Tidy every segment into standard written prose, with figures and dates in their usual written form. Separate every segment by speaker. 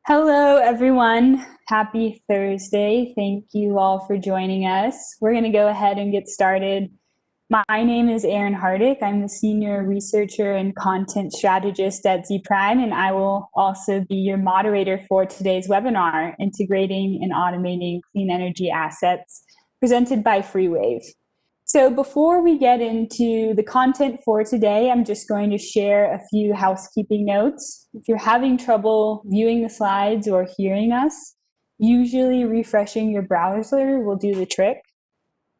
Speaker 1: Hello, everyone. Happy Thursday. Thank you all for joining us. We're going to go ahead and get started. My name is Erin Hardick. I'm the Senior Researcher and Content Strategist at ZPrime, and I will also be your moderator for today's webinar, Integrating and Automating Clean Energy Assets, presented by FreeWave. So before we get into the content for today, I'm just going to share a few housekeeping notes. If you're having trouble viewing the slides or hearing us, usually refreshing your browser will do the trick.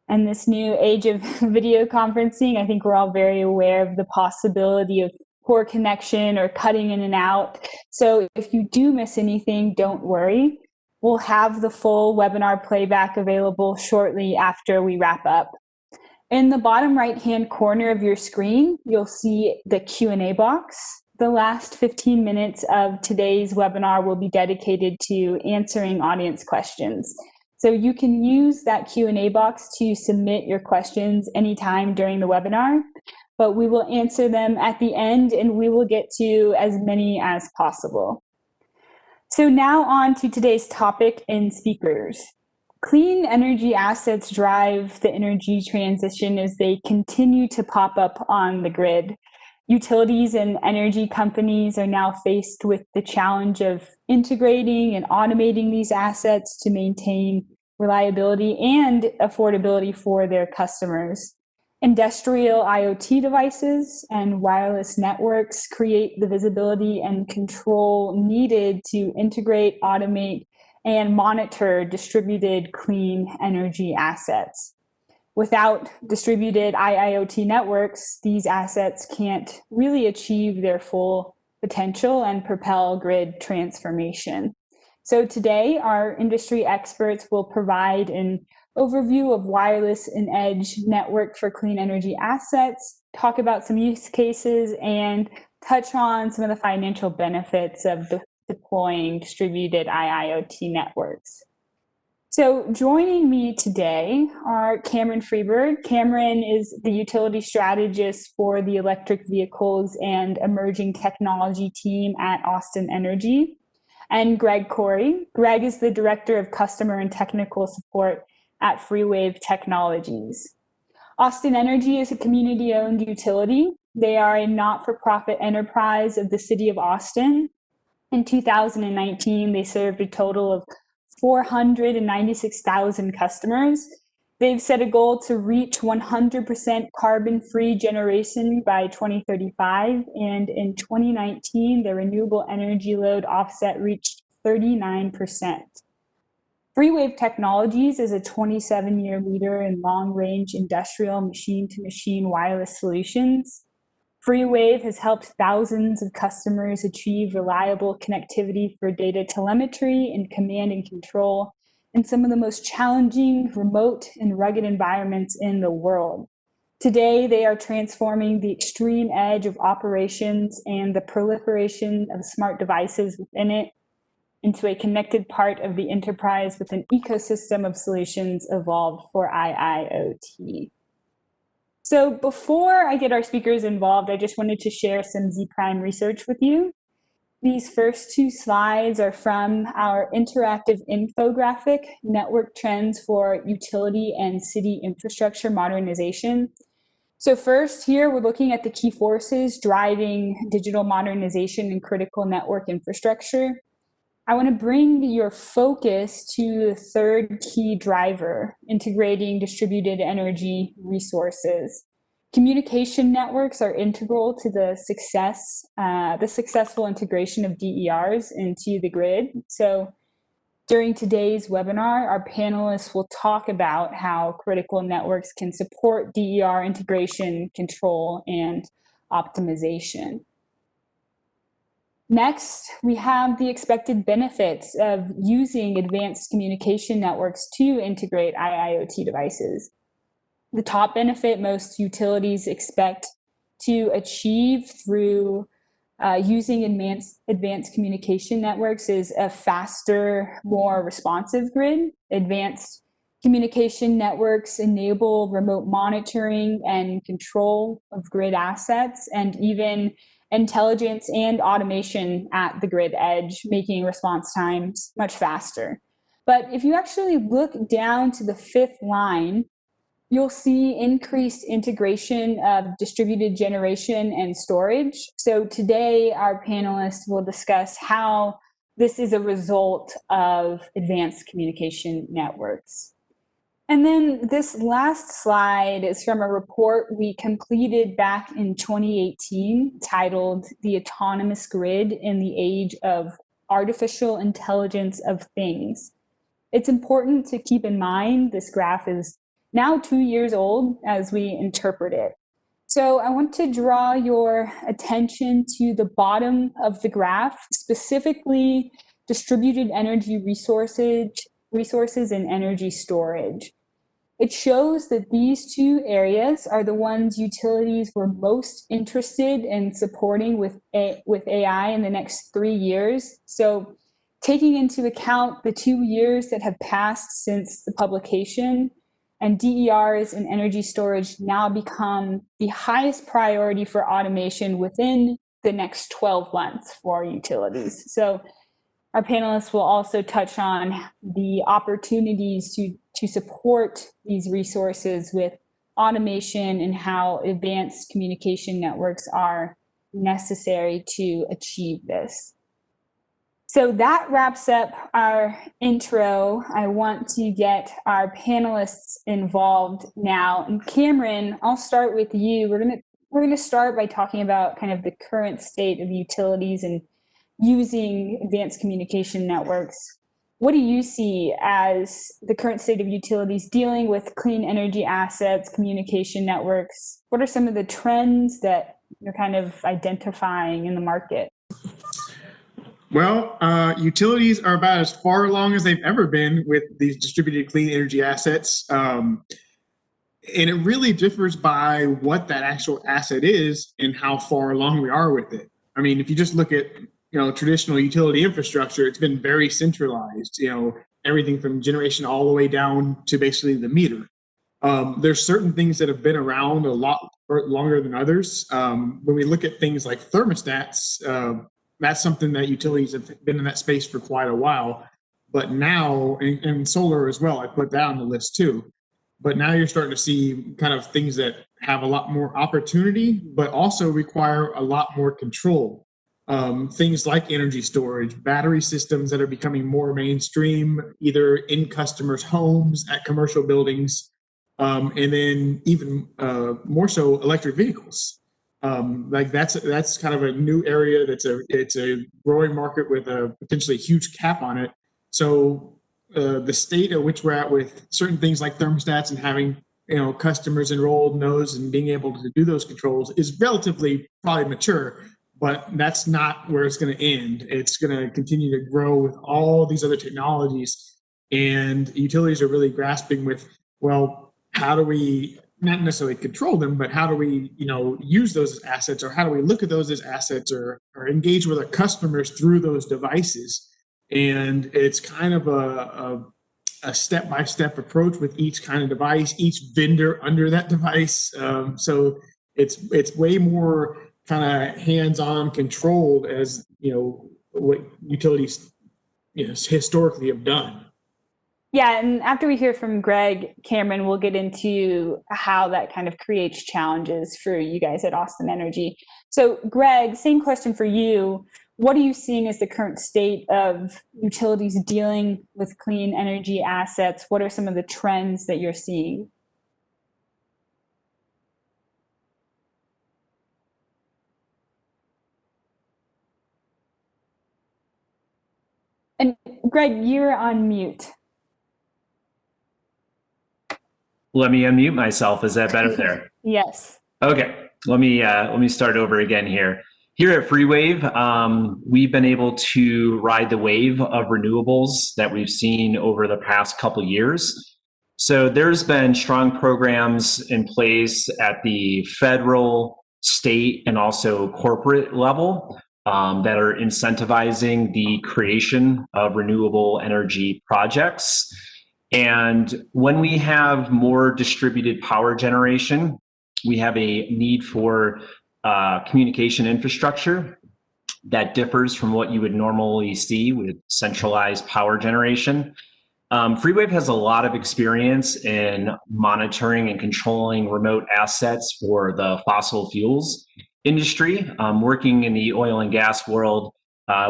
Speaker 1: And this new age of video conferencing, I think we're all very aware of the possibility of poor connection or cutting in and out. So if you do miss anything, don't worry. We'll have the full webinar playback available shortly after we wrap up. In the bottom right-hand corner of your screen, you'll see the Q&A box. The last 15 minutes of today's webinar will be dedicated to answering audience questions. So you can use that Q&A box to submit your questions anytime during the webinar, but we will answer them at the end and we will get to as many as possible. So now on to today's topic and speakers. Clean energy assets drive the energy transition as they continue to pop up on the grid. Utilities and energy companies are now faced with the challenge of integrating and automating these assets to maintain reliability and affordability for their customers. Industrial IoT devices and wireless networks create the visibility and control needed to integrate, automate, and monitor distributed clean energy assets. Without distributed IIoT networks, these assets can't really achieve their full potential and propel grid transformation. So today, our industry experts will provide an overview of wireless and edge network for clean energy assets, talk about some use cases, and touch on some of the financial benefits of deploying distributed IIoT networks. So joining me today are Cameron Freeberg. Cameron is the utility strategist for the electric vehicles and emerging technology team at Austin Energy, and Greg Corey. Greg is the director of customer and technical support at FreeWave Technologies. Austin Energy is a community-owned utility. They are a not-for-profit enterprise of the city of Austin. In 2019, they served a total of 496,000 customers. They've set a goal to reach 100% carbon-free generation by 2035, and in 2019, their renewable energy load offset reached 39%. FreeWave Technologies is a 27-year leader in long-range industrial machine-to-machine wireless solutions. FreeWave has helped thousands of customers achieve reliable connectivity for data telemetry and command and control in some of the most challenging, remote, and rugged environments in the world. Today, they are transforming the extreme edge of operations and the proliferation of smart devices within it into a connected part of the enterprise with an ecosystem of solutions evolved for IIoT. So before I get our speakers involved, I just wanted to share some ZPrime research with you. These first two slides are from our interactive infographic, Network Trends for Utility and City Infrastructure Modernization. So first here, we're looking at the key forces driving digital modernization and critical network infrastructure. I want to bring your focus to the third key driver, integrating distributed energy resources. Communication networks are integral to the successful integration of DERs into the grid. So during today's webinar, our panelists will talk about how critical networks can support DER integration, control, and optimization. Next, we have the expected benefits of using advanced communication networks to integrate IIoT devices. The top benefit most utilities expect to achieve through using advanced communication networks is a faster, more responsive grid. Advanced communication networks enable remote monitoring and control of grid assets, and even intelligence and automation at the grid edge, making response times much faster. But if you actually look down to the fifth line, you'll see increased integration of distributed generation and storage. So today, our panelists will discuss how this is a result of advanced communication networks. And then this last slide is from a report we completed back in 2018 titled The Autonomous Grid in the Age of Artificial Intelligence of Things. It's important to keep in mind this graph is now 2 years old as we interpret it. So I want to draw your attention to the bottom of the graph, specifically distributed energy resources and energy storage. It shows that these two areas are the ones utilities were most interested in supporting with AI in the next 3 years. So taking into account the 2 years that have passed since the publication, and DERs and energy storage now become the highest priority for automation within the next 12 months for utilities. So our panelists will also touch on the opportunities to support these resources with automation and how advanced communication networks are necessary to achieve this. So that wraps up our intro. I want to get our panelists involved now. And Cameron, I'll start with you. We're gonna start by talking about kind of the current state of utilities and using advanced communication networks. What do you see as the current state of utilities dealing with clean energy assets, communication networks? What are some of the trends that you're kind of identifying in the market?
Speaker 2: Well, utilities are about as far along as they've ever been with these distributed clean energy assets. And it really differs by what that actual asset is and how far along we are with it. I mean, if you just look at, traditional utility infrastructure, it's been very centralized, everything from generation all the way down to basically the meter. There's certain things that have been around a lot longer than others. When we look at things like thermostats, that's something that utilities have been in that space for quite a while. But now, and solar as well, I put that on the list too. But now you're starting to see kind of things that have a lot more opportunity, but also require a lot more control. Things like energy storage, battery systems that are becoming more mainstream, either in customers' homes, at commercial buildings, and then even more so electric vehicles. Like that's kind of a new area. It's a growing market with a potentially huge cap on it. So the state at which we're at with certain things like thermostats and having customers enrolled in those and being able to do those controls is relatively probably mature, but that's not where it's going to end. It's going to continue to grow with all these other technologies, and utilities are really grasping with, well, how do we not necessarily control them, but how do we, use those as assets, or how do we look at those as assets, or engage with our customers through those devices? And it's kind of a step-by-step approach with each kind of device, each vendor under that device. So it's way more kind of hands-on controlled as what utilities historically have done.
Speaker 1: Yeah, and after we hear from Greg, Cameron, we'll get into how that kind of creates challenges for you guys at Austin Energy. So Greg, same question for you. What are you seeing as the current state of utilities dealing with clean energy assets? What are some of the trends that you're seeing? And Greg, you're on mute.
Speaker 3: Let me unmute myself. Is that better there?
Speaker 1: Yes.
Speaker 3: Okay. Let me start over again here. Here at FreeWave, we've been able to ride the wave of renewables that we've seen over the past couple years. So there's been strong programs in place at the federal, state, and also corporate level that are incentivizing the creation of renewable energy projects. And when we have more distributed power generation, we have a need for communication infrastructure that differs from what you would normally see with centralized power generation. FreeWave has a lot of experience in monitoring and controlling remote assets for the fossil fuels industry. Working in the oil and gas world,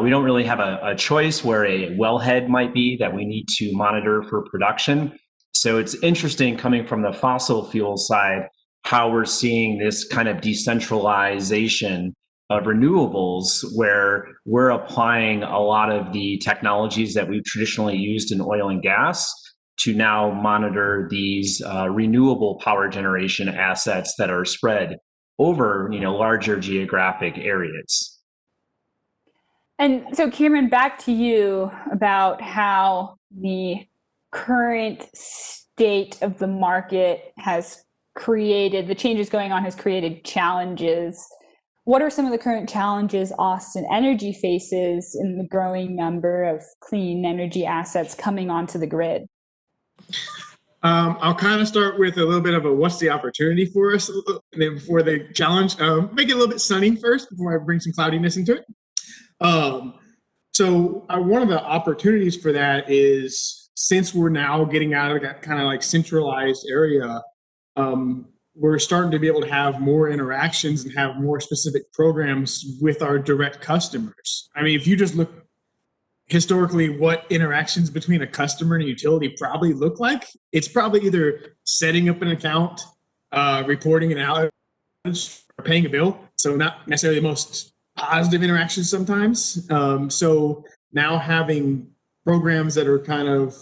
Speaker 3: we don't really have a choice where a wellhead might be that we need to monitor for production. So it's interesting coming from the fossil fuel side, how we're seeing this kind of decentralization of renewables, where we're applying a lot of the technologies that we've traditionally used in oil and gas to now monitor these renewable power generation assets that are spread over, larger geographic areas.
Speaker 1: And so, Cameron, back to you about how the current state of the market has created, the changes going on has created challenges. What are some of the current challenges Austin Energy faces in the growing number of clean energy assets coming onto the grid?
Speaker 2: I'll kind of start with a little bit of a what's the opportunity for us, and then before the challenge, make it a little bit sunny first before I bring some cloudiness into it. So one of the opportunities for that is, since we're now getting out of that kind of like centralized area, we're starting to be able to have more interactions and have more specific programs with our direct customers. I mean, if you just look historically what interactions between a customer and a utility probably look like, it's probably either setting up an account, reporting an outage, or paying a bill. So not necessarily the most positive interactions sometimes. So now having programs that are kind of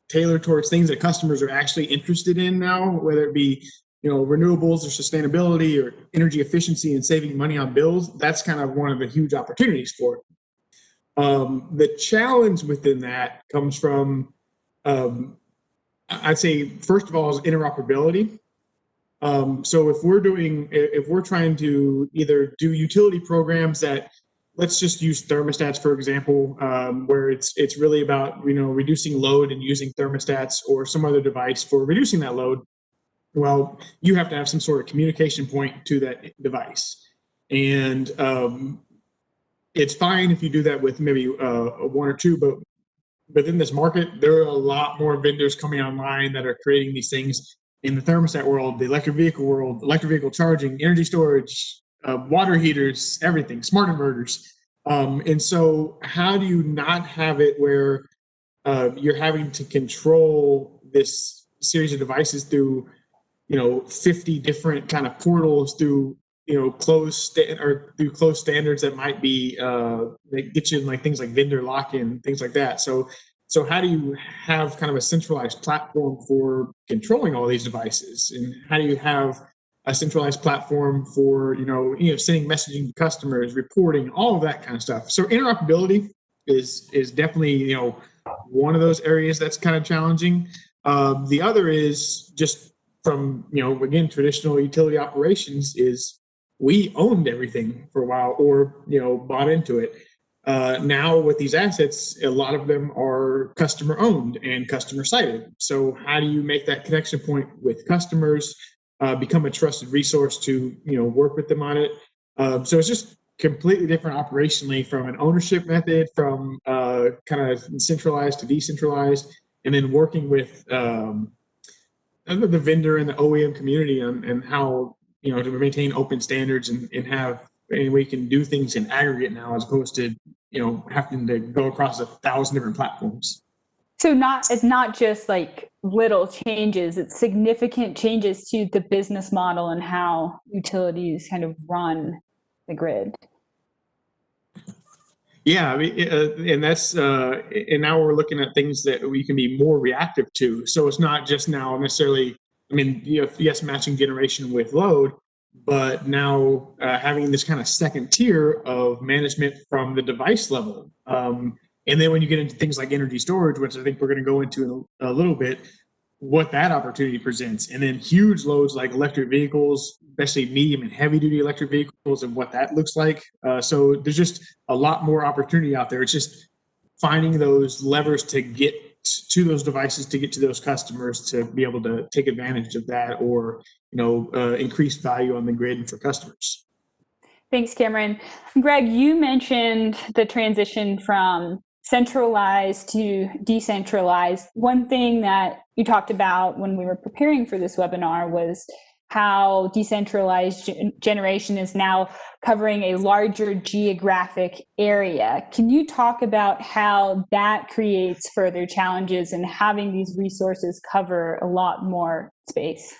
Speaker 2: tailored towards things that customers are actually interested in now, whether it be renewables or sustainability or energy efficiency and saving money on bills, that's kind of one of the huge opportunities for it. The challenge within that comes from, I'd say, first of all, is interoperability. So if we're trying to either do utility programs that, let's just use thermostats, for example, where it's really about, reducing load and using thermostats or some other device for reducing that load. Well, you have to have some sort of communication point to that device. And it's fine if you do that with maybe one or two, but within this market, there are a lot more vendors coming online that are creating these things in the thermostat world, the electric vehicle world, electric vehicle charging, energy storage, water heaters, everything, smart inverters. And so how do you not have it where you're having to control this series of devices through 50 different kind of portals, through closed standards that might be they get you in like things like vendor lock-in, things like that. So how do you have kind of a centralized platform for controlling all these devices, and how do you have a centralized platform for sending messaging to customers, reporting, all of that kind of stuff? So interoperability is definitely one of those areas that's kind of challenging. The other is just from, again, traditional utility operations, is we owned everything for a while, or, bought into it. Now with these assets, a lot of them are customer owned and customer sited. So how do you make that connection point with customers, become a trusted resource to, work with them on it? So it's just completely different operationally from an ownership method, from kind of centralized to decentralized, and then working with the vendor and the OEM community and how to maintain open standards and have any way you can do things in aggregate now, as opposed to having to go across 1,000 different platforms.
Speaker 1: So it's not just like little changes; it's significant changes to the business model and how utilities kind of run the grid.
Speaker 2: Yeah, I mean, and that's and now we're looking at things that we can be more reactive to. So it's not just now necessarily. I mean, yes, matching generation with load, but now having this kind of second tier of management from the device level. And then when you get into things like energy storage, which I think we're going to go into in a little bit, what that opportunity presents, and then huge loads like electric vehicles, especially medium and heavy duty electric vehicles, and what that looks like. So there's just a lot more opportunity out there. It's just finding those levers to get to those devices, to get to those customers, to be able to take advantage of that, or increase value on the grid for customers.
Speaker 1: Thanks, Cameron. Greg, you mentioned the transition from centralized to decentralized. One thing that you talked about when we were preparing for this webinar was how decentralized generation is now covering a larger geographic area. Can you talk about how that creates further challenges in having these resources cover a lot more space?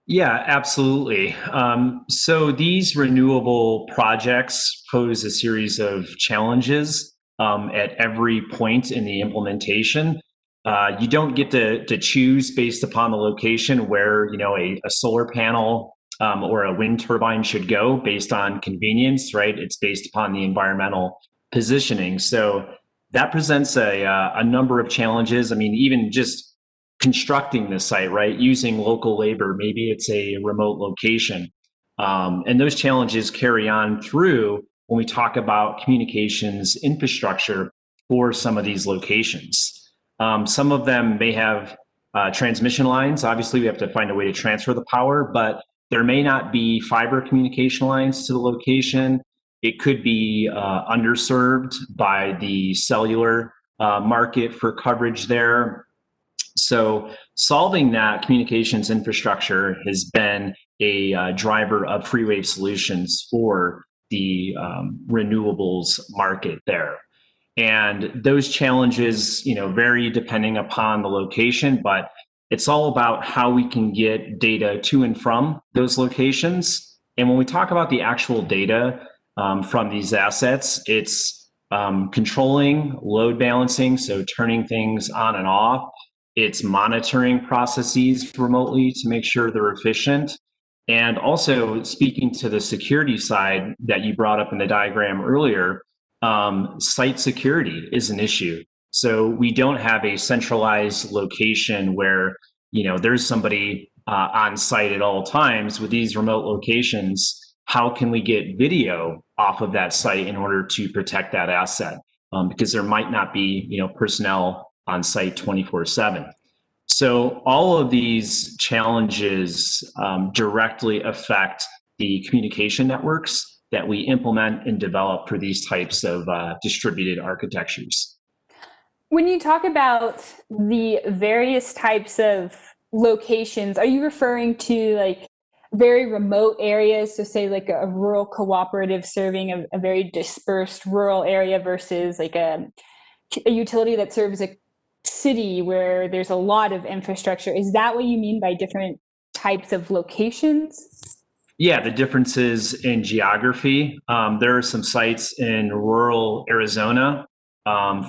Speaker 3: Yeah, absolutely. So these renewable projects pose a series of challenges at every point in the implementation. You don't get to choose based upon the location where a solar panel or a wind turbine should go based on convenience, right? It's based upon the environmental positioning. So that presents a number of challenges. I mean, even just constructing the site, right? Using local labor, maybe it's a remote location. And those challenges carry on through when we talk about communications infrastructure for some of these locations. Some of them may have transmission lines. Obviously, we have to find a way to transfer the power, but there may not be fiber communication lines to the location. It could be underserved by the cellular market for coverage there. So solving that communications infrastructure has been a driver of FreeWave solutions for the renewables market there. And those challenges, vary depending upon the location, but it's all about how we can get data to and from those locations. And when we talk about the actual data from these assets, it's controlling load balancing, so turning things on and off. It's monitoring processes remotely to make sure they're efficient. And also speaking to the security side that you brought up in the diagram earlier, site security is an issue. So we don't have a centralized location where there's somebody on site at all times. With these remote locations, how can we get video off of that site in order to protect that asset? Because there might not be personnel on site 24/7. So all of these challenges directly affect the communication networks that we implement and develop for these types of distributed architectures.
Speaker 1: When you talk about the various types of locations, are you referring to like very remote areas, so say like a rural cooperative serving a very dispersed rural area versus like a utility that serves a city where there's a lot of infrastructure? Is that what you mean by different types of locations?
Speaker 3: Yeah, the differences in geography. There are some sites in rural Arizona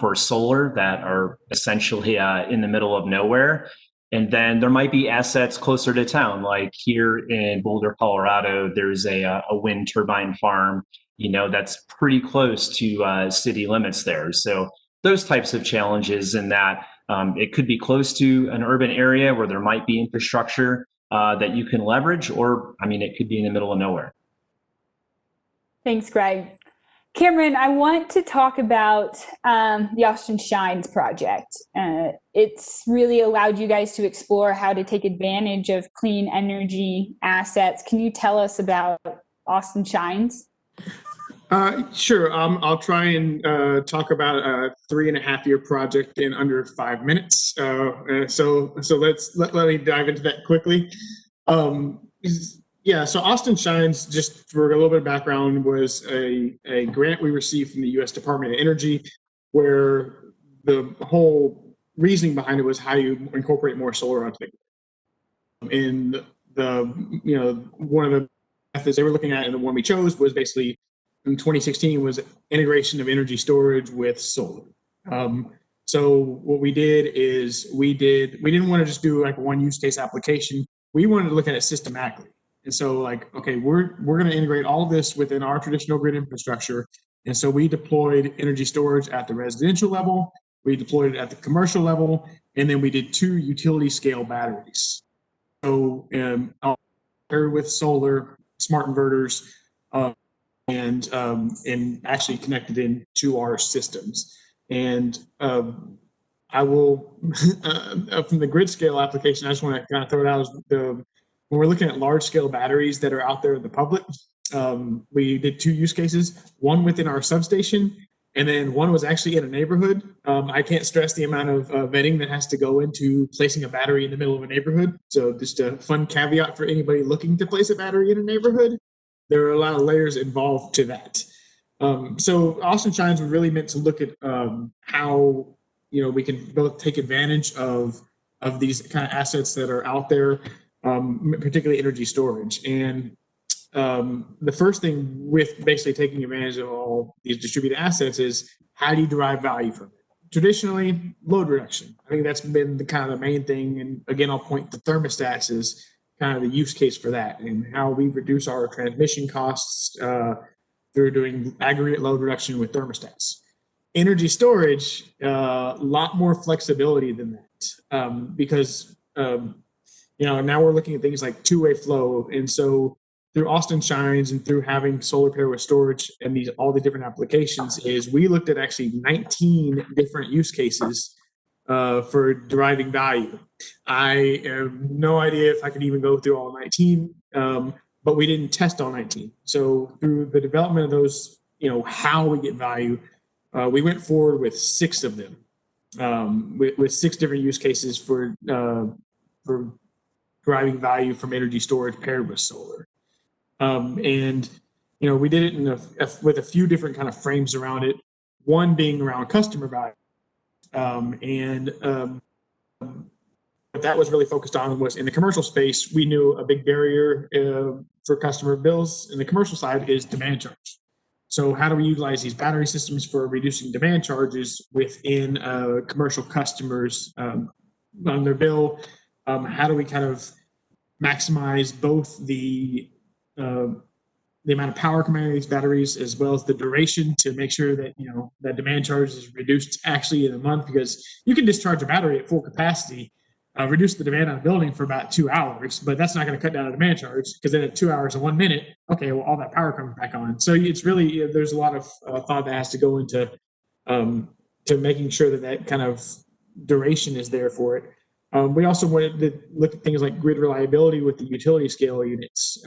Speaker 3: for solar that are essentially in the middle of nowhere. And then there might be assets closer to town, like here in Boulder, Colorado, there's a wind turbine farm, that's pretty close to city limits there. So those types of challenges in that it could be close to an urban area where there might be infrastructure that you can leverage, or it could be in the middle of nowhere.
Speaker 1: Thanks, Greg. Cameron, I want to talk about the Austin Shines project. It's really allowed you guys to explore how to take advantage of clean energy assets. Can you tell us about Austin Shines?
Speaker 2: Sure. I'll try and talk about a 3.5-year project in under 5 minutes. So let me dive into that quickly. So Austin Shines, just for a little bit of background, was a grant we received from the U.S. Department of Energy, where the whole reasoning behind it was how you incorporate more solar onto the grid. And one of the methods they were looking at, and the one we chose, was basically in 2016 was integration of energy storage with solar. So what we did is we didn't want to just do like one use case application. We wanted to look at it systematically. And so we're going to integrate all of this within our traditional grid infrastructure. And so we deployed energy storage at the residential level, we deployed it at the commercial level, and then we did 2 utility scale batteries. So paired with solar, smart inverters, and actually connected into our systems. And I will, from the grid scale application, I just want to kind of throw it out as when we're looking at large scale batteries that are out there in the public, We did 2 use cases, one within our substation, and then one was actually in a neighborhood. I can't stress the amount of vetting that has to go into placing a battery in the middle of a neighborhood. So just a fun caveat for anybody looking to place a battery in a neighborhood. There are a lot of layers involved to that. So Austin Shines was really meant to look at how we can both take advantage of these kind of assets that are out there, particularly energy storage. And the first thing with basically taking advantage of all these distributed assets is how do you derive value from it? Traditionally, load reduction. I think that's been the kind of the main thing. And again, I'll point to thermostats as kind of the use case for that and how we reduce our transmission costs through doing aggregate load reduction with thermostats. Energy storage, a lot more flexibility than that because now we're looking at things like two-way flow, and so through Austin Shines and through having solar pair with storage and all the different applications is we looked at actually 19 different use cases for deriving value. I have no idea if I could even go through all 19, but we didn't test all 19. So through the development of those, how we get value, we went forward with 6 of them, with 6 different use cases for deriving value from energy storage paired with solar. And we did it with a few different kind of frames around it. One being around customer value, what that was really focused on was in the commercial space. We knew a big barrier for customer bills in the commercial side is demand charge. So how do we utilize these battery systems for reducing demand charges within commercial customers on their bill? How do we kind of maximize both the amount of power coming out of these batteries as well as the duration to make sure that that demand charge is reduced actually in a month, because you can discharge a battery at full capacity, reduce the demand on a building for about 2 hours, but that's not going to cut down the demand charge, because then at 2 hours and 1 minute, okay, well, all that power comes back on. So it's really there's a lot of thought that has to go into to making sure that kind of duration is there for it. We also wanted to look at things like grid reliability with the utility scale units.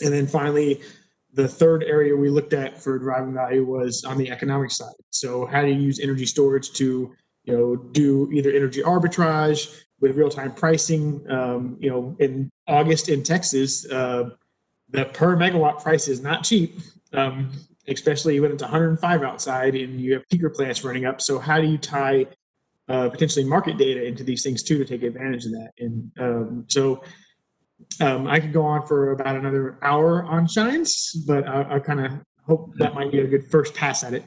Speaker 2: And then finally, the third area we looked at for driving value was on the economic side. So how do you use energy storage to do either energy arbitrage with real-time pricing? In August in Texas, the per megawatt price is not cheap, especially when it's 105 outside and you have peaker plants running up. So how do you tie potentially market data into these things too to take advantage of that? And I could go on for about another hour on Shines, but I kind of hope that might be a good first pass at it.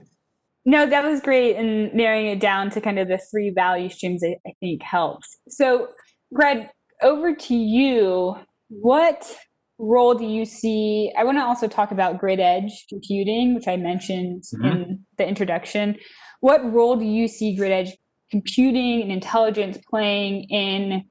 Speaker 1: No, that was great. And narrowing it down to kind of the 3 value streams, I think helps. So, Greg, over to you. What role do you see? I want to also talk about grid edge computing, which I mentioned in the introduction. What role do you see grid edge computing and intelligence playing in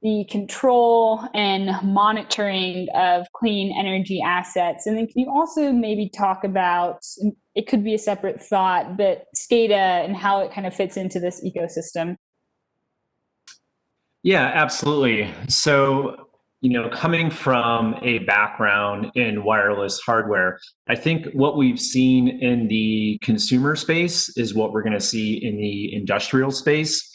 Speaker 1: the control and monitoring of clean energy assets? And then can you also maybe talk about, it could be a separate thought, but SCADA and how it kind of fits into this ecosystem?
Speaker 3: Yeah, absolutely. So, coming from a background in wireless hardware, I think what we've seen in the consumer space is what we're going to see in the industrial space.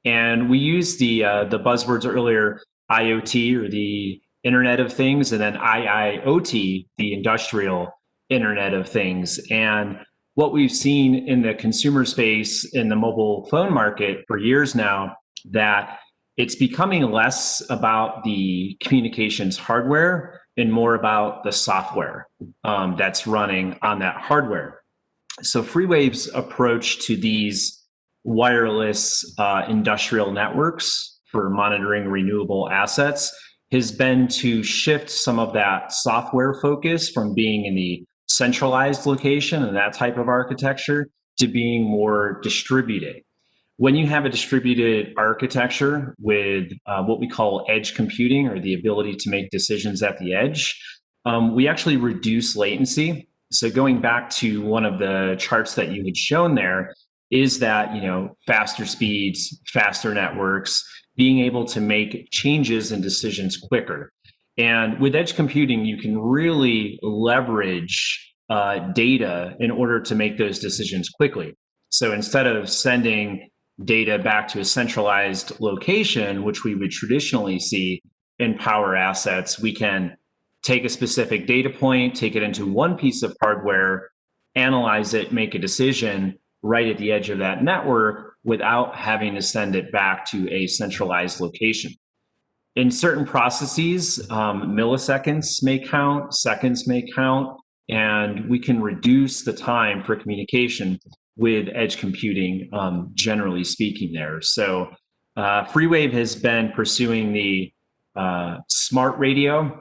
Speaker 3: And we used the buzzwords earlier, IoT, or the Internet of Things, and then IIoT, the industrial Internet of Things. And what we've seen in the consumer space in the mobile phone market for years now, that it's becoming less about the communications hardware and more about the software that's running on that hardware. So FreeWave's approach to these wireless industrial networks for monitoring renewable assets has been to shift some of that software focus from being in the centralized location and that type of architecture to being more distributed. When you have a distributed architecture with what we call edge computing, or the ability to make decisions at the edge, we actually reduce latency. So going back to one of the charts that you had shown there, is that faster speeds, faster networks, being able to make changes and decisions quicker. And with edge computing, you can really leverage data in order to make those decisions quickly. So instead of sending data back to a centralized location, which we would traditionally see in power assets, we can take a specific data point, take it into one piece of hardware, analyze it, make a decision right at the edge of that network without having to send it back to a centralized location. In certain processes, milliseconds may count, seconds may count, and we can reduce the time for communication with edge computing, generally speaking there. So FreeWave has been pursuing the smart radio,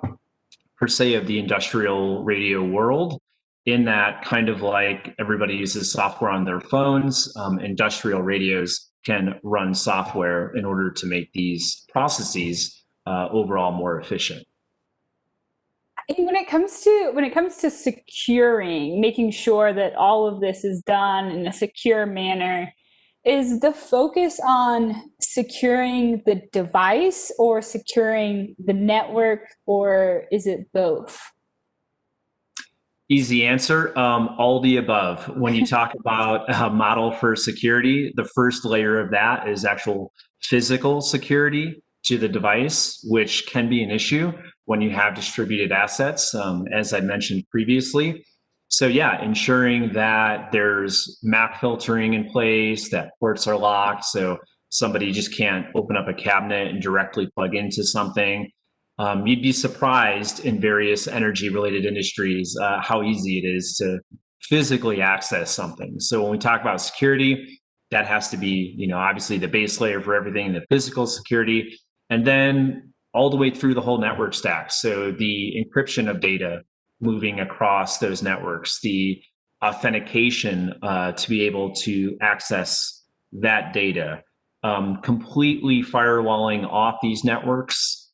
Speaker 3: per se, of the industrial radio world, in that kind of like everybody uses software on their phones, industrial radios can run software in order to make these processes overall more efficient.
Speaker 1: When it comes to securing, making sure that all of this is done in a secure manner, is the focus on securing the device or securing the network, or is it both?
Speaker 3: Easy answer, all the above. When you talk about a model for security, the first layer of that is actual physical security to the device, which can be an issue when you have distributed assets, as I mentioned previously. So yeah, ensuring that there's MAC filtering in place, that ports are locked, so somebody just can't open up a cabinet and directly plug into something. You'd be surprised in various energy related industries how easy it is to physically access something. So when we talk about security, that has to be, obviously the base layer for everything, the physical security, and then all the way through the whole network stack. So the encryption of data moving across those networks, the authentication to be able to access that data, completely firewalling off these networks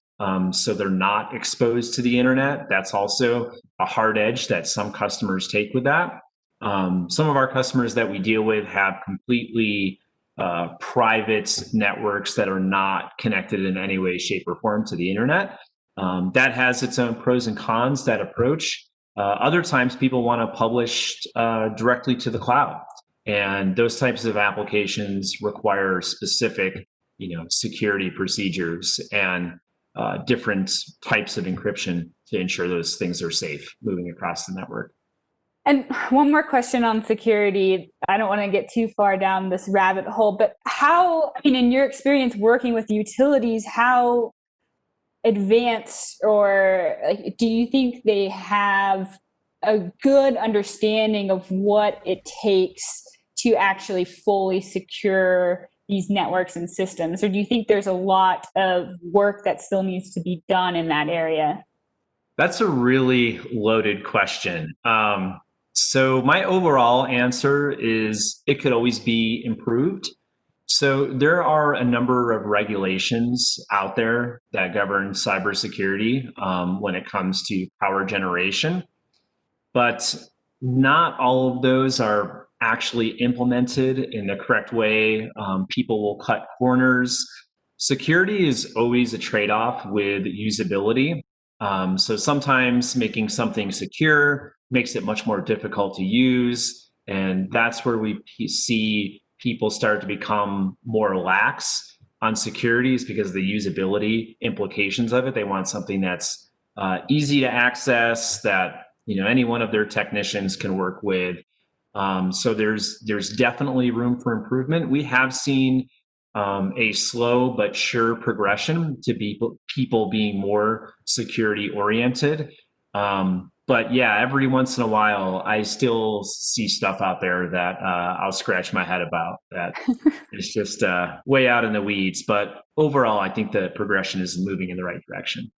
Speaker 3: so they're not exposed to the internet. That's also a hard edge that some customers take with that. Some of our customers that we deal with have completely private networks that are not connected in any way, shape, or form to the internet. That has its own pros and cons, that approach. Other times people want to publish directly to the cloud. And those types of applications require specific, security procedures and different types of encryption to ensure those things are safe moving across the network.
Speaker 1: And one more question on security. I don't want to get too far down this rabbit hole, but in your experience working with utilities, how advanced or do you think they have a good understanding of what it takes to actually fully secure these networks and systems? Or do you think there's a lot of work that still needs to be done in that area?
Speaker 3: That's a really loaded question. So my overall answer is it could always be improved. So there are a number of regulations out there that govern cybersecurity when it comes to power generation, but not all of those are actually implemented in the correct way. People will cut corners. Security is always a trade-off with usability. So sometimes making something secure makes it much more difficult to use. And that's where we see people start to become more lax on security, is because of the usability implications of it. They want something that's easy to access, that any one of their technicians can work with. So there's definitely room for improvement. We have seen a slow but sure progression to people being more security oriented. But yeah, every once in a while, I still see stuff out there that I'll scratch my head about. That is just way out in the weeds. But overall, I think the progression is moving in the right direction.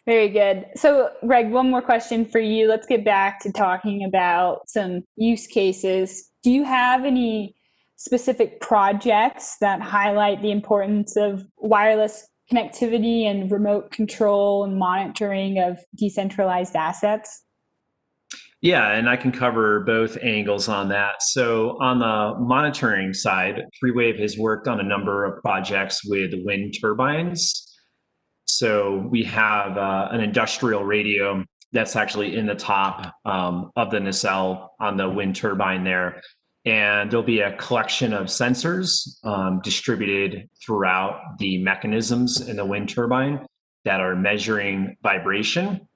Speaker 1: Very good. So, Greg, one more question for you. Let's get back to talking about some use cases. Do you have any specific projects that highlight the importance of wireless connectivity and remote control and monitoring of decentralized assets?
Speaker 3: Yeah, and I can cover both angles on that. So on the monitoring side, FreeWave has worked on a number of projects with wind turbines. So we have an industrial radio that's actually in the top of the nacelle on the wind turbine there. And there'll be a collection of sensors distributed throughout the mechanisms in the wind turbine that are measuring vibration.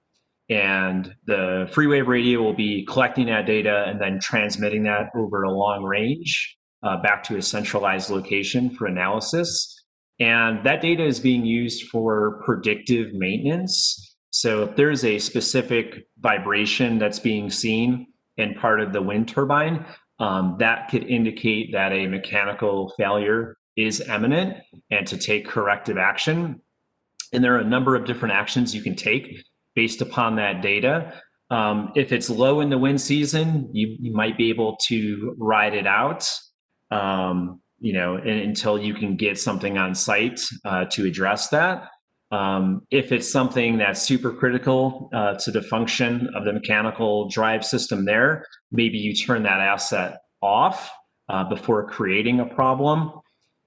Speaker 3: And the FreeWave radio will be collecting that data and then transmitting that over a long range back to a centralized location for analysis. And that data is being used for predictive maintenance. So if there's a specific vibration that's being seen in part of the wind turbine, that could indicate that a mechanical failure is imminent and to take corrective action. And there are a number of different actions you can take based upon that data. If it's low in the wind season, you might be able to ride it out, until you can get something on site to address that. If it's something that's super critical to the function of the mechanical drive system there, maybe you turn that asset off before creating a problem.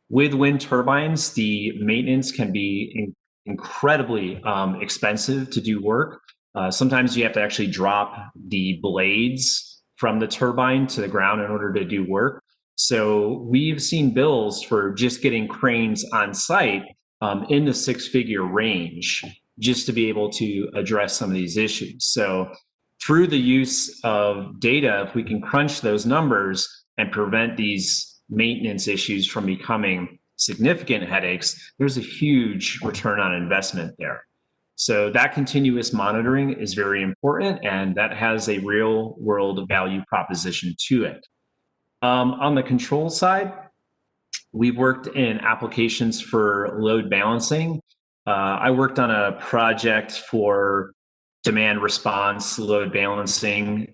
Speaker 3: With wind turbines, the maintenance can be incredibly expensive to do work. Sometimes you have to actually drop the blades from the turbine to the ground in order to do work. So we've seen bills for just getting cranes on site in the six-figure range just to be able to address some of these issues. So through the use of data, if we can crunch those numbers and prevent these maintenance issues from becoming significant headaches, there's a huge return on investment there. So that continuous monitoring is very important, and that has a real world value proposition to it. On the control side, we've worked in applications for load balancing. I worked on a project for demand response load balancing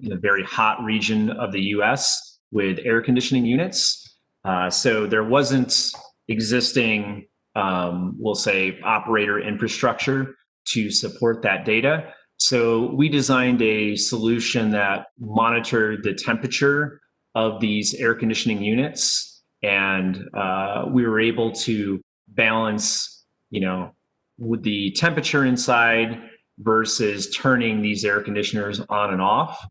Speaker 3: in a very hot region of the US with air conditioning units. So there wasn't existing, we'll say, operator infrastructure to support that data. So we designed a solution that monitored the temperature of these air conditioning units, and we were able to balance, with the temperature inside versus turning these air conditioners on and off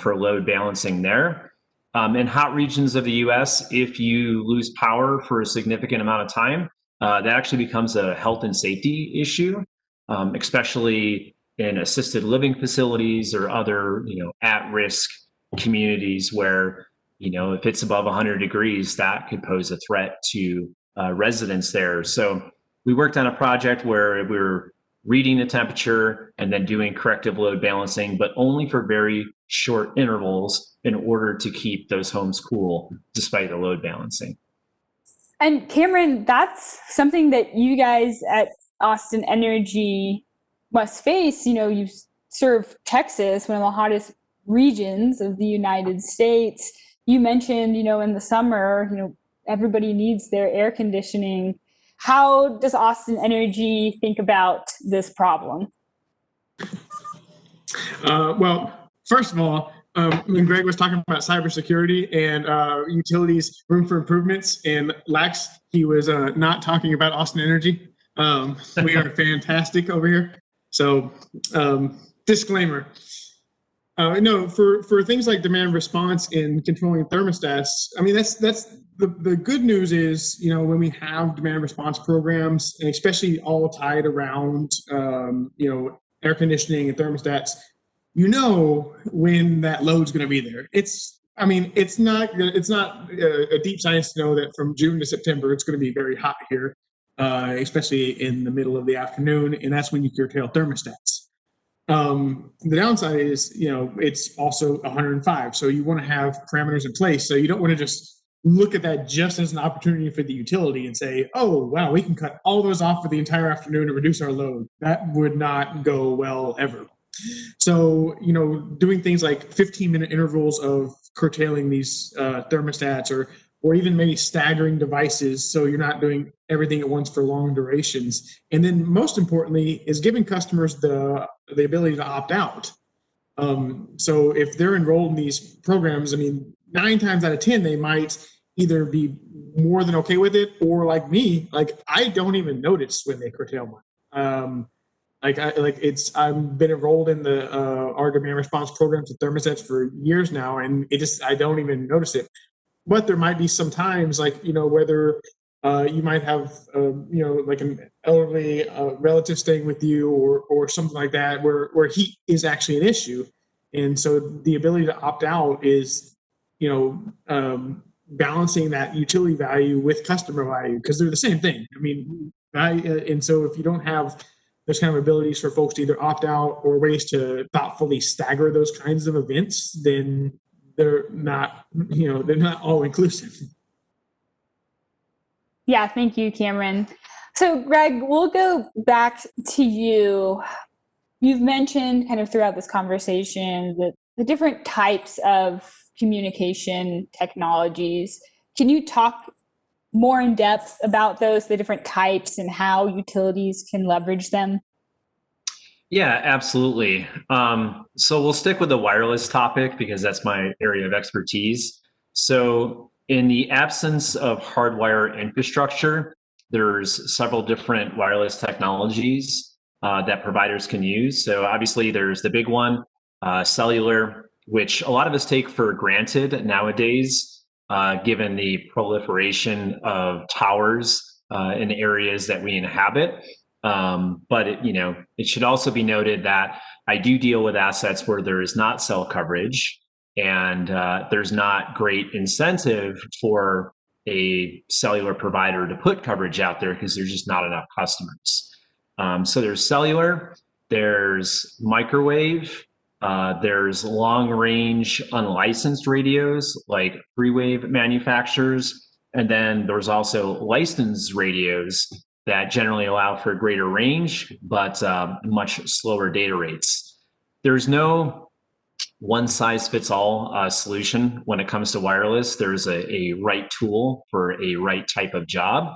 Speaker 3: for load balancing there. In hot regions of the US, if you lose power for a significant amount of time, that actually becomes a health and safety issue, especially in assisted living facilities or other, at-risk communities where, if it's above 100 degrees, that could pose a threat to residents there. So we worked on a project where we were reading the temperature and then doing corrective load balancing, but only for very short intervals in order to keep those homes cool despite the load balancing.
Speaker 1: And Cameron, that's something that you guys at Austin Energy must face. You serve Texas, one of the hottest regions of the United States. You mentioned, in the summer, everybody needs their air conditioning. How does Austin Energy think about this problem?
Speaker 2: Well, first of all, when Greg was talking about cybersecurity and utilities room for improvements and lacks, he was not talking about Austin Energy. We are fantastic over here. So disclaimer. No, for things like demand response and controlling thermostats, I mean, that's the good news is, when we have demand response programs, and especially all tied around, air conditioning and thermostats, when that load's going to be there. It's not a deep science to know that from June to September, it's going to be very hot here, especially in the middle of the afternoon, and that's when you curtail thermostats. The downside is, it's also 105. So you want to have parameters in place. So you don't want to just look at that just as an opportunity for the utility and say, oh, wow, we can cut all those off for the entire afternoon and reduce our load. That would not go well ever. So, doing things like 15-minute intervals of curtailing these thermostats or even maybe staggering devices so you're not doing everything at once for long durations. And then most importantly is giving customers the ability to opt out. So if they're enrolled in these programs, 9 times out of 10, they might either be more than okay with it, or like me, I don't even notice when they curtail I've been enrolled in the our demand response programs and thermostats for years now, and I don't even notice it. But there might be some times, like, whether you might have like an elderly relative staying with you, or something like that, where heat is actually an issue. And so the ability to opt out is, balancing that utility value with customer value, because they're the same thing. I mean, and so if you don't have those kind of abilities for folks to either opt out or ways to thoughtfully stagger those kinds of events, then they're not all inclusive.
Speaker 1: Yeah, thank you, Cameron. So Greg, we'll go back to you. You've mentioned kind of throughout this conversation that the different types of communication technologies. Can you talk more in depth about those, the different types, and how utilities can leverage them?
Speaker 3: Yeah, absolutely. So we'll stick with the wireless topic because that's my area of expertise. So in the absence of hardwire infrastructure, there's several different wireless technologies that providers can use. So obviously there's the big one, cellular, which a lot of us take for granted nowadays, given the proliferation of towers in areas that we inhabit. But it should also be noted that I do deal with assets where there is not cell coverage, and there's not great incentive for a cellular provider to put coverage out there because there's just not enough customers. So there's cellular, there's microwave, there's long range unlicensed radios like FreeWave manufacturers, and then there's also licensed radios that generally allow for greater range, but much slower data rates. There's no one size fits all solution when it comes to wireless. There's a right tool for a right type of job.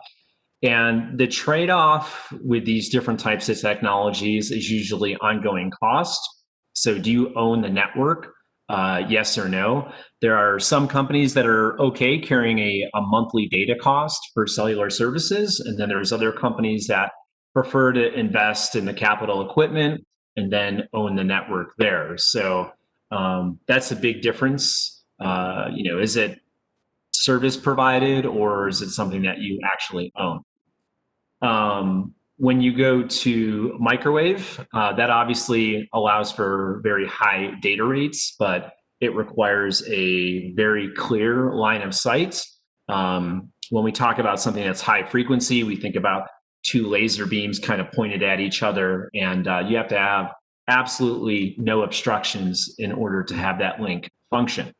Speaker 3: And the trade-off with these different types of technologies is usually ongoing cost. So do you own the network? Yes or no? There are some companies that are okay carrying a monthly data cost for cellular services. And then there's other companies that prefer to invest in the capital equipment and then own the network there. So that's a big difference. Is it service provided or is it something that you actually own? When you go to microwave, that obviously allows for very high data rates, but it requires a very clear line of sight. When we talk about something that's high frequency, we think about two laser beams kind of pointed at each other, and you have to have absolutely no obstructions in order to have that link function.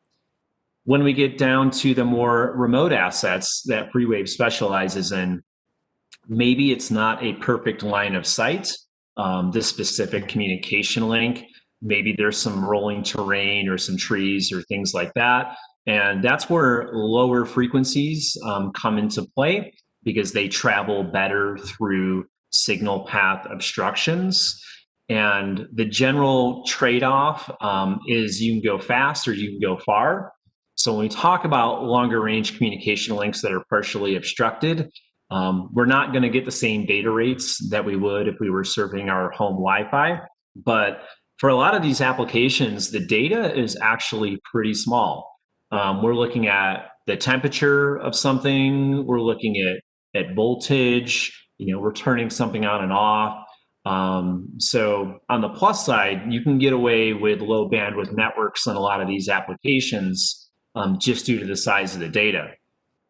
Speaker 3: When we get down to the more remote assets that FreeWave specializes in, maybe it's not a perfect line of sight, this specific communication link. Maybe there's some rolling terrain or some trees or things like that. And that's where lower frequencies come into play because they travel better through signal path obstructions. And the general trade-off is you can go fast or you can go far. So when we talk about longer range communication links that are partially obstructed, we're not going to get the same data rates that we would if we were serving our home Wi-Fi. But for a lot of these applications, the data is actually pretty small. We're looking at the temperature of something. We're looking at voltage. We're turning something on and off. So on the plus side, you can get away with low bandwidth networks on a lot of these applications just due to the size of the data.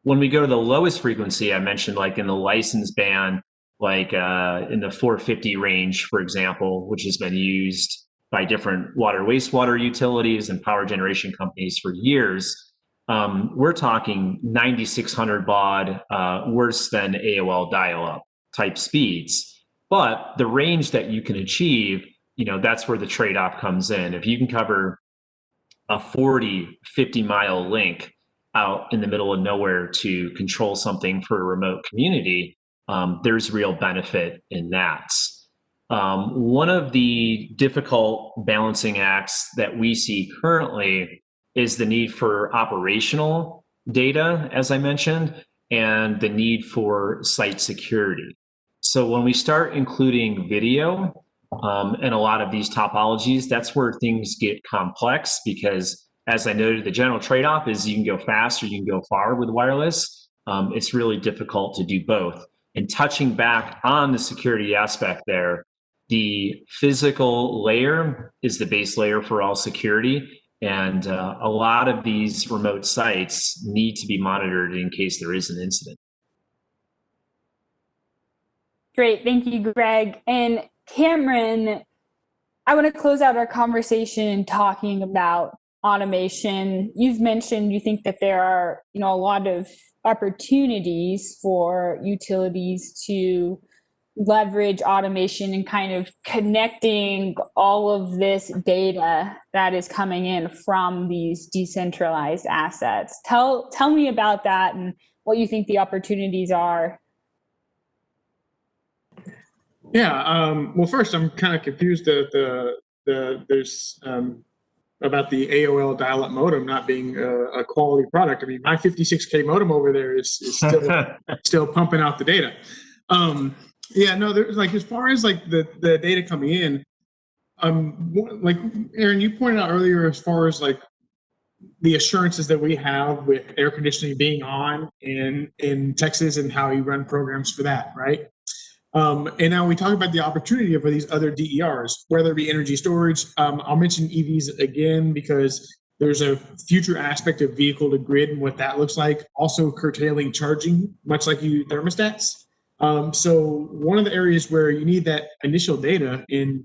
Speaker 3: When we go to the lowest frequency, I mentioned like in the license band, like in the 450 range, for example, which has been used by different water, wastewater utilities and power generation companies for years, we're talking 9600 baud, worse than AOL dial-up type speeds. But the range that you can achieve, that's where the trade-off comes in. If you can cover a 40, 50-mile link out in the middle of nowhere to control something for a remote community, there's real benefit in that. One of the difficult balancing acts that we see currently is the need for operational data, as I mentioned, and the need for site security. So when we start including video in a lot of these topologies, that's where things get complex, because as I noted, the general trade-off is you can go fast or you can go far with wireless. It's really difficult to do both. And touching back on the security aspect there, the physical layer is the base layer for all security. And a lot of these remote sites need to be monitored in case there is an incident.
Speaker 1: Great, thank you, Greg. And Cameron, I want to close out our conversation talking about automation. You've mentioned you think that there are, a lot of opportunities for utilities to leverage automation and kind of connecting all of this data that is coming in from these decentralized assets. Tell me about that and what you think the opportunities are.
Speaker 2: Yeah. Well, first, I'm kind of confused that there's about the AOL dial-up modem not being a quality product. I mean, my 56K modem over there is still pumping out the data. Yeah, no, there's like, as far as like the data coming in, like Aaron, you pointed out earlier, as far as like the assurances that we have with air conditioning being on in Texas and how you run programs for that, right? And now we talk about the opportunity for these other DERs, whether it be energy storage. I'll mention EVs again because there's a future aspect of vehicle to grid and what that looks like. Also curtailing charging, much like you thermostats. So one of the areas where you need that initial data in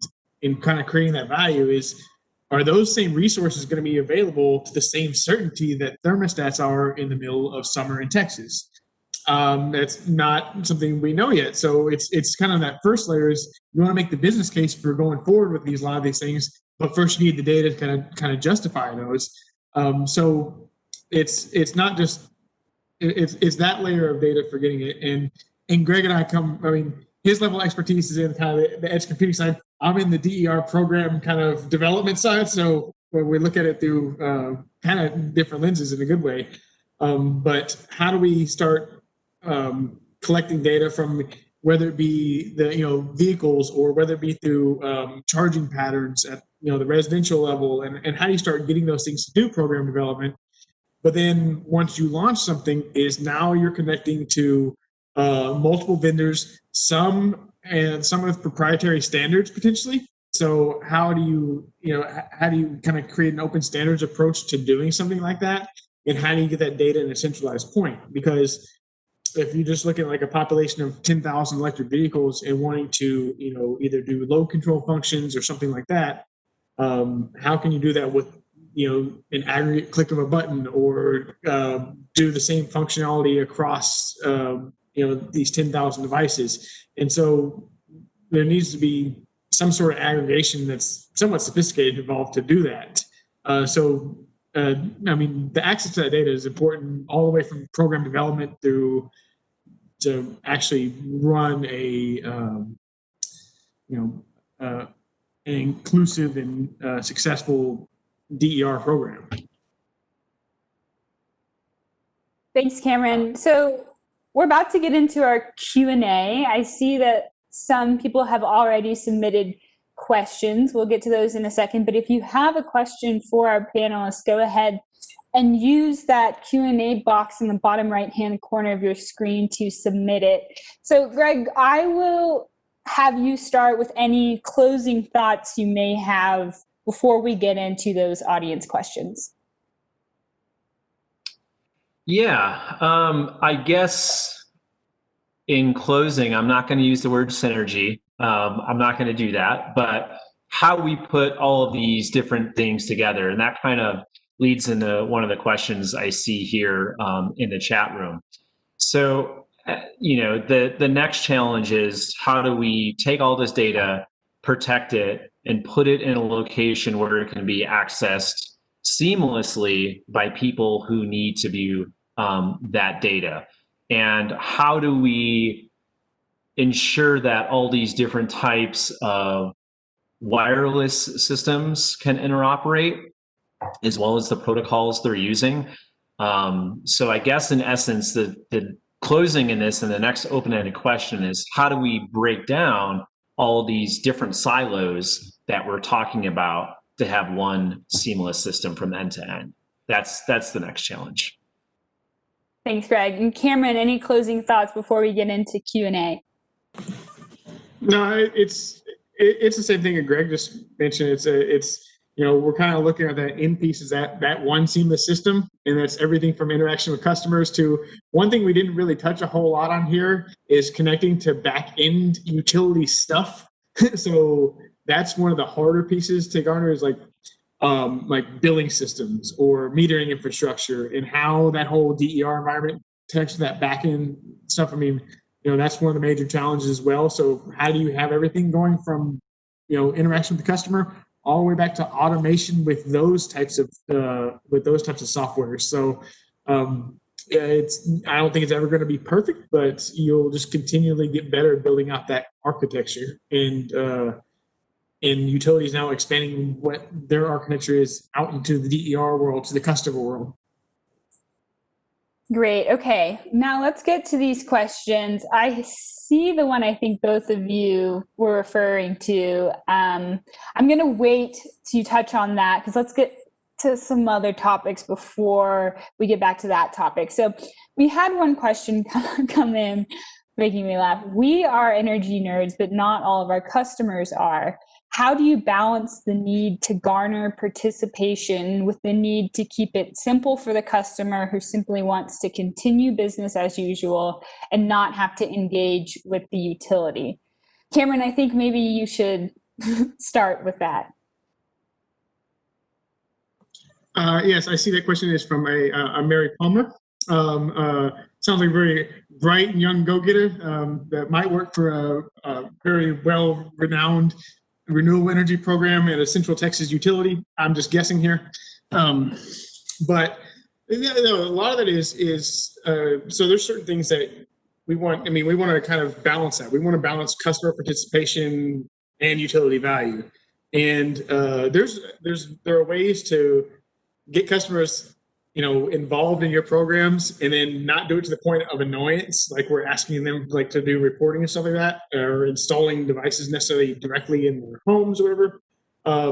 Speaker 2: kind of creating that value is, are those same resources going to be available to the same certainty that thermostats are in the middle of summer in Texas? That's not something we know yet. So it's kind of that first layer is you want to make the business case for going forward with a lot of these things, but first you need the data to kind of justify those. So it's not just it's that layer of data for getting it. And Greg and I his level of expertise is in kind of the edge computing side. I'm in the DER program kind of development side. So we look at it through kind of different lenses in a good way. But how do we start collecting data from, whether it be the vehicles or whether it be through charging patterns at the residential level, and how do you start getting those things to do program development? But then once you launch something, is now you're connecting to multiple vendors, some with proprietary standards potentially. So how do you kind of create an open standards approach to doing something like that? And how do you get that data in a centralized point? Because if you just look at like a population of 10,000 electric vehicles and wanting to, either do load control functions or something like that, how can you do that with, an aggregate click of a button, or do the same functionality across, these 10,000 devices? And so there needs to be some sort of aggregation that's somewhat sophisticated involved to do that. The access to that data is important all the way from program development through to actually run an inclusive and successful DER program.
Speaker 1: Thanks, Cameron. So we're about to get into our Q&A. I see that some people have already submitted questions. We'll get to those in a second. But if you have a question for our panelists, go ahead and use that Q&A box in the bottom right-hand corner of your screen to submit it. So Greg, I will have you start with any closing thoughts you may have before we get into those audience questions.
Speaker 3: Yeah, I guess in closing, I'm not going to use the word synergy. I'm not going to do that, but how we put all of these different things together, and that kind of leads into one of the questions I see here in the chat room. So, the next challenge is, how do we take all this data, protect it, and put it in a location where it can be accessed seamlessly by people who need to view that data? And how do we ensure that all these different types of wireless systems can interoperate, as well as the protocols they're using? So I guess in essence, the closing in this, and the next open-ended question is, how do we break down all these different silos that we're talking about to have one seamless system from end to end? That's the next challenge.
Speaker 1: Thanks, Greg. And Cameron, any closing thoughts before we get into Q&A?
Speaker 2: No, it's the same thing that Greg just mentioned. It's we're kind of looking at that end piece is that one seamless system, and that's everything from interaction with customers to one thing we didn't really touch a whole lot on here is connecting to back end utility stuff. So that's one of the harder pieces to garner is like billing systems or metering infrastructure and how that whole DER environment connects to that back end stuff. I mean, that's one of the major challenges as well. So how do you have everything going from, interaction with the customer all the way back to automation with those types of software? So I don't think it's ever going to be perfect, but you'll just continually get better at building out that architecture. And utilities now expanding what their architecture is out into the DER world, to the customer world.
Speaker 1: Great. Okay. Now let's get to these questions. I see the one I think both of you were referring to. I'm going to wait to touch on that because let's get to some other topics before we get back to that topic. So we had one question come in, making me laugh. We are energy nerds, but not all of our customers are. How do you balance the need to garner participation with the need to keep it simple for the customer who simply wants to continue business as usual and not have to engage with the utility? Cameron, I think maybe you should start with that.
Speaker 2: Yes, I see that question is from a Mary Palmer. Sounds like a very bright and young go-getter that might work for a very well-renowned renewable energy program at a Central Texas utility. I'm just guessing here. But a lot of that is so there's certain things that we want. I mean, we want to kind of balance that. We want to balance customer participation and utility value. And there are ways to get customers involved in your programs and then not do it to the point of annoyance, like we're asking them like to do reporting and stuff like that, or installing devices necessarily directly in their homes or whatever.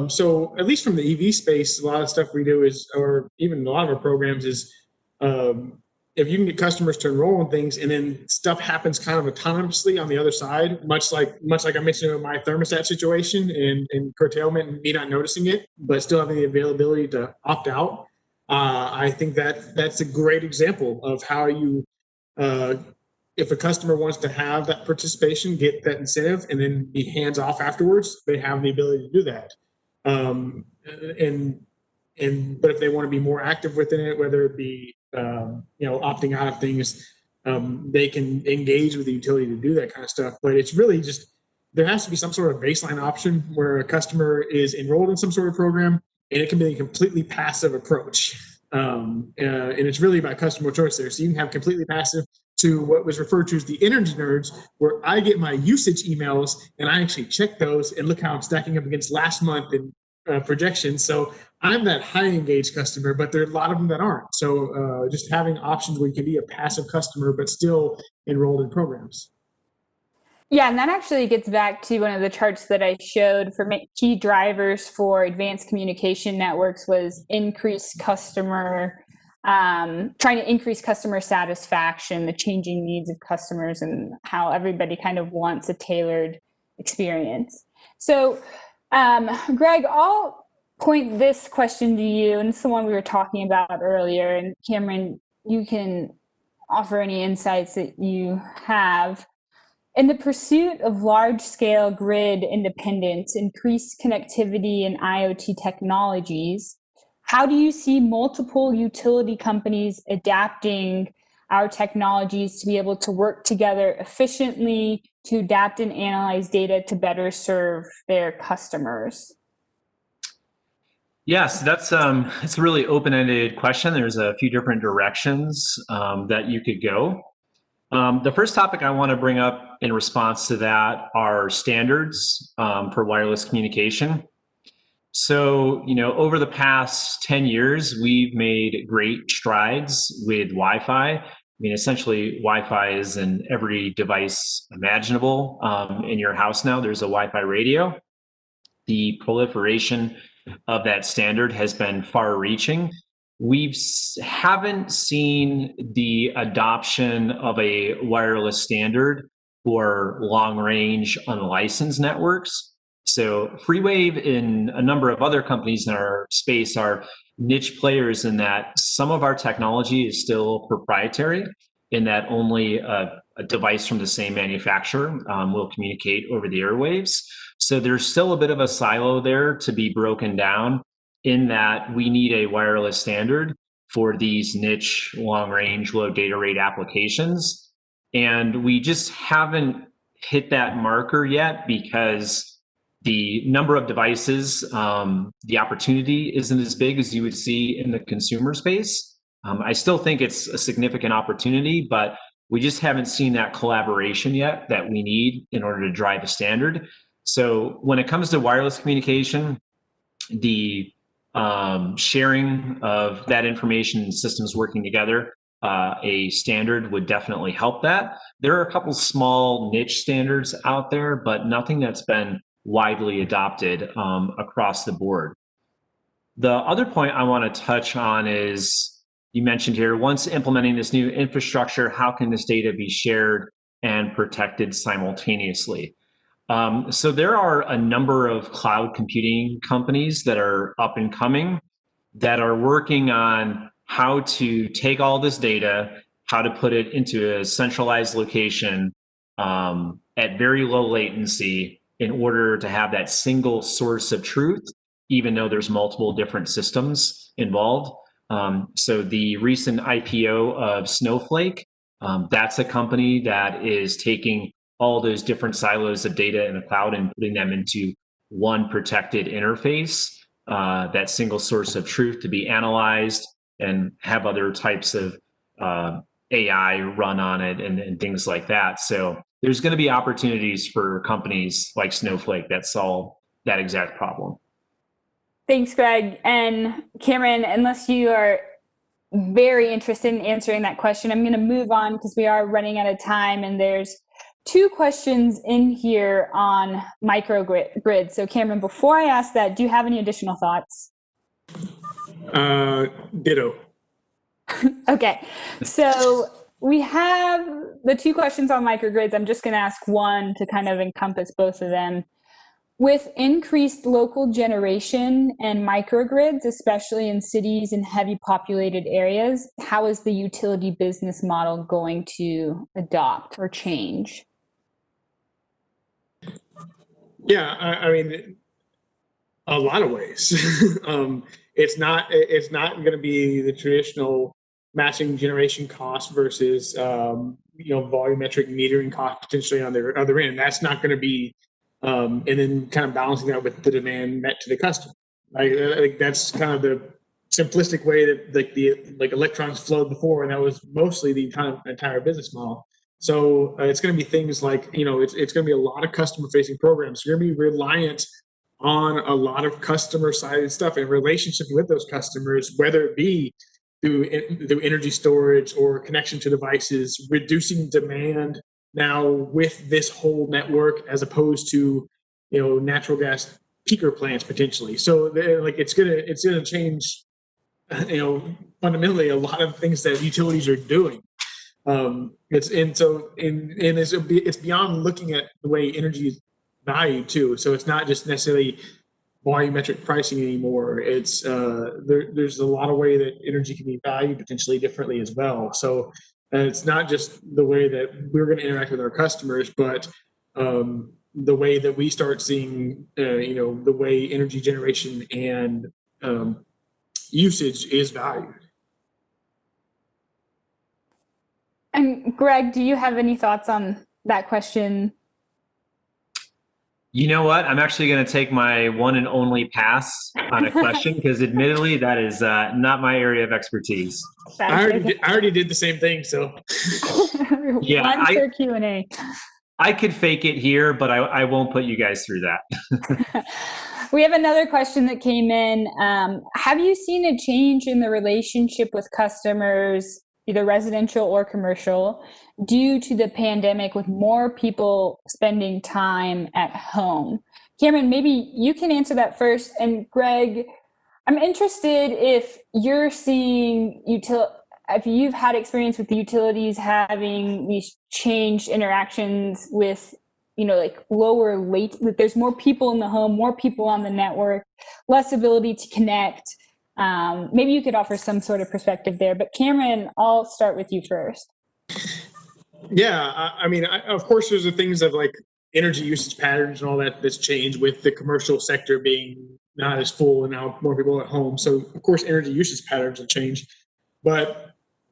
Speaker 2: So at least from the EV space, a lot of stuff we do is, or even a lot of our programs is, if you can get customers to enroll in things and then stuff happens kind of autonomously on the other side, much like I mentioned in my thermostat situation and curtailment and me not noticing it, but still having the availability to opt out. I think that's a great example of how you, if a customer wants to have that participation, get that incentive, and then be hands off afterwards, they have the ability to do that. But if they want to be more active within it, whether it be opting out of things, they can engage with the utility to do that kind of stuff. But it's really just there has to be some sort of baseline option where a customer is enrolled in some sort of program. And it can be a completely passive approach. And it's really about customer choice there. So you can have completely passive to what was referred to as the energy nerds, where I get my usage emails and I actually check those and look how I'm stacking up against last month and projections. So I'm that high engaged customer, but there are a lot of them that aren't. So just having options where you can be a passive customer, but still enrolled in programs.
Speaker 1: Yeah, and that actually gets back to one of the charts that I showed for key drivers for advanced communication networks was trying to increase customer satisfaction, the changing needs of customers, and how everybody kind of wants a tailored experience. So, Greg, I'll point this question to you, and it's the one we were talking about earlier. And Cameron, you can offer any insights that you have. In the pursuit of large-scale grid independence, increased connectivity, and IoT technologies, how do you see multiple utility companies adapting our technologies to be able to work together efficiently to adapt and analyze data to better serve their customers?
Speaker 3: Yes, it's a really open-ended question. There's a few different directions that you could go. The first topic I want to bring up in response to that are standards for wireless communication. So, over the past 10 years, we've made great strides with Wi-Fi mean, essentially, Wi-Fi is in every device imaginable in your house now. There's a Wi-Fi radio. The proliferation of that standard has been far-reaching. We haven't seen the adoption of a wireless standard for long-range unlicensed networks. So FreeWave and a number of other companies in our space are niche players in that some of our technology is still proprietary, in that only a device from the same manufacturer will communicate over the airwaves. So there's still a bit of a silo there to be broken down, in that we need a wireless standard for these niche, long range, low data rate applications. And we just haven't hit that marker yet because the number of devices, the opportunity isn't as big as you would see in the consumer space. I still think it's a significant opportunity, but we just haven't seen that collaboration yet that we need in order to drive a standard. So when it comes to wireless communication, the sharing of that information and systems working together, a standard would definitely help that. There are a couple small niche standards out there, but nothing that's been widely adopted across the board. The other point I want to touch on is, you mentioned here, once implementing this new infrastructure, how can this data be shared and protected simultaneously? So there are a number of cloud computing companies that are up and coming that are working on how to take all this data, how to put it into a centralized location at very low latency in order to have that single source of truth, even though there's multiple different systems involved. So the recent IPO of Snowflake, that's a company that is taking all those different silos of data in the cloud and putting them into one protected interface, that single source of truth to be analyzed and have other types of AI run on it and things like that. So there's going to be opportunities for companies like Snowflake that solve that exact problem.
Speaker 1: Thanks, Greg. And Cameron, unless you are very interested in answering that question, I'm going to move on because we are running out of time, and there's two questions in here on microgrids. So Cameron, before I ask that, do you have any additional thoughts?
Speaker 2: Ditto.
Speaker 1: Okay, so we have the two questions on microgrids. I'm just going to ask one to kind of encompass both of them. With increased local generation and microgrids, especially in cities and heavy populated areas, how is the utility business model going to adopt or change?
Speaker 2: Yeah, I mean, a lot of ways. It's not going to be the traditional matching generation cost versus volumetric metering cost potentially on the other end. That's not going to be, and then kind of balancing that with the demand met to the customer. I think that's kind of the simplistic way that like electrons flowed before, and that was mostly the entire business model. So it's going to be things like, it's going to be a lot of customer facing programs. You're going to be reliant on a lot of customer sided stuff and relationship with those customers, whether it be through energy storage or connection to devices, reducing demand now with this whole network, as opposed to natural gas peaker plants potentially. So it's gonna change fundamentally a lot of things that utilities are doing. It's beyond looking at the way energy is valued too. So it's not just necessarily volumetric pricing anymore. It's there's a lot of way that energy can be valued potentially differently as well. So it's not just the way that we're going to interact with our customers, but the way that we start seeing the way energy generation and usage is valued.
Speaker 1: And Greg, do you have any thoughts on that question?
Speaker 3: You know what? I'm actually going to take my one and only pass on a question because admittedly that is not my area of expertise.
Speaker 2: I already did the same thing. So
Speaker 3: yeah,
Speaker 1: one for Q&A.
Speaker 3: I could fake it here, but I won't put you guys through that.
Speaker 1: We have another question that came in. Have you seen a change in the relationship with customers either residential or commercial, due to the pandemic with more people spending time at home? Cameron, maybe you can answer that first. And Greg, I'm interested if you're seeing if you've had experience with the utilities having these changed interactions with, like lower that there's more people in the home, more people on the network, less ability to connect. Maybe you could offer some sort of perspective there. But Cameron, I'll start with you first.
Speaker 2: Yeah, I mean, of course, there's the things of like energy usage patterns and all that that's changed with the commercial sector being not as full and now more people at home. So, of course, energy usage patterns have changed. But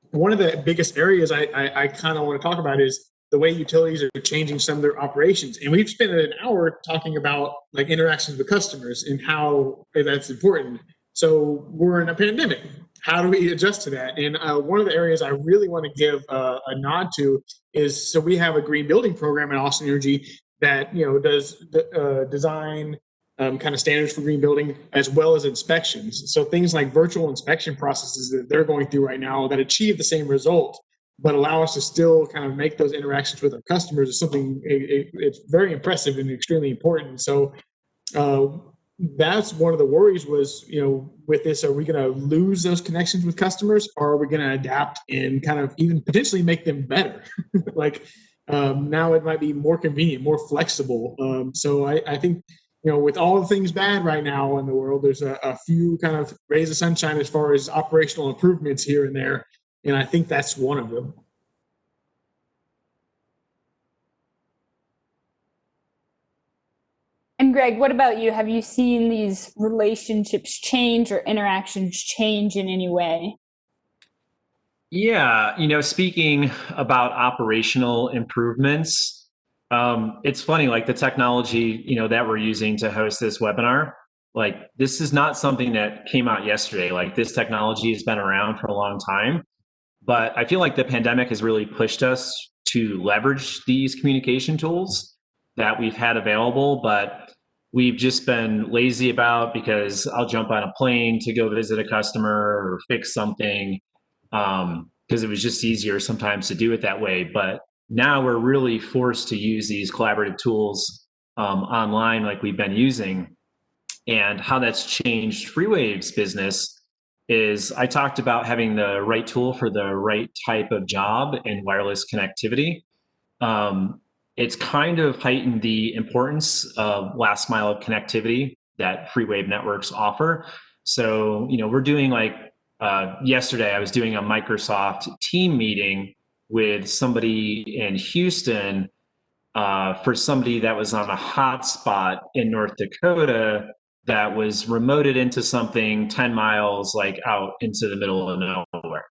Speaker 2: one of the biggest areas I kind of want to talk about is the way utilities are changing some of their operations. And we've spent an hour talking about like interactions with customers and how that's important. So we're in a pandemic. How do we adjust to that? And one of the areas I really want to give a nod to is, so we have a green building program at Austin Energy that does design kind of standards for green building as well as inspections. So things like virtual inspection processes that they're going through right now that achieve the same result, but allow us to still kind of make those interactions with our customers is something, it's very impressive and extremely important. So that's one of the worries was, with this, are we going to lose those connections with customers, or are we going to adapt and kind of even potentially make them better? Like now it might be more convenient, more flexible. So I think, with all the things bad right now in the world, there's a few kind of rays of sunshine as far as operational improvements here and there. And I think that's one of them.
Speaker 1: And Greg, what about you? Have you seen these relationships change or interactions change in any way?
Speaker 3: Yeah, speaking about operational improvements, it's funny, like the technology, that we're using to host this webinar, like this is not something that came out yesterday. Like this technology has been around for a long time, but I feel like the pandemic has really pushed us to leverage these communication tools that we've had available, but we've just been lazy about, because I'll jump on a plane to go visit a customer or fix something, because it was just easier sometimes to do it that way. But now we're really forced to use these collaborative tools online like we've been using. And how that's changed FreeWave's business is, I talked about having the right tool for the right type of job and wireless connectivity. It's kind of heightened the importance of last mile connectivity that FreeWave networks offer. So, we're doing like, yesterday I was doing a Microsoft team meeting with somebody in Houston for somebody that was on a hotspot in North Dakota that was remoted into something 10 miles like out into the middle of nowhere.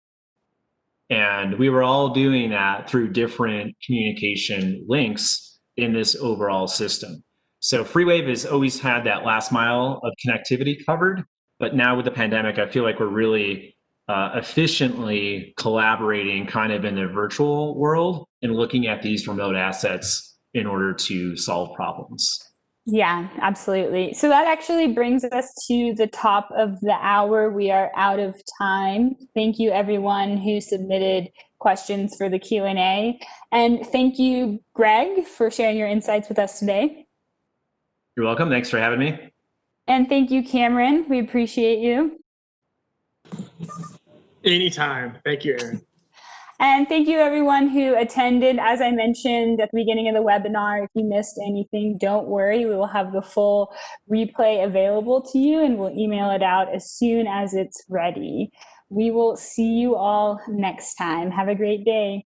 Speaker 3: And we were all doing that through different communication links in this overall system. So FreeWave has always had that last mile of connectivity covered, but now with the pandemic, I feel like we're really efficiently collaborating kind of in the virtual world and looking at these remote assets in order to solve problems.
Speaker 1: Yeah, absolutely. So that actually brings us to the top of the hour. We are out of time. Thank you everyone who submitted questions for the Q&A. And thank you, Greg, for sharing your insights with us today.
Speaker 3: You're welcome. Thanks for having me.
Speaker 1: And thank you, Cameron. We appreciate you.
Speaker 2: Anytime. Thank you, Aaron.
Speaker 1: And thank you everyone who attended. As I mentioned at the beginning of the webinar, if you missed anything, don't worry. We will have the full replay available to you, and we'll email it out as soon as it's ready. We will see you all next time. Have a great day.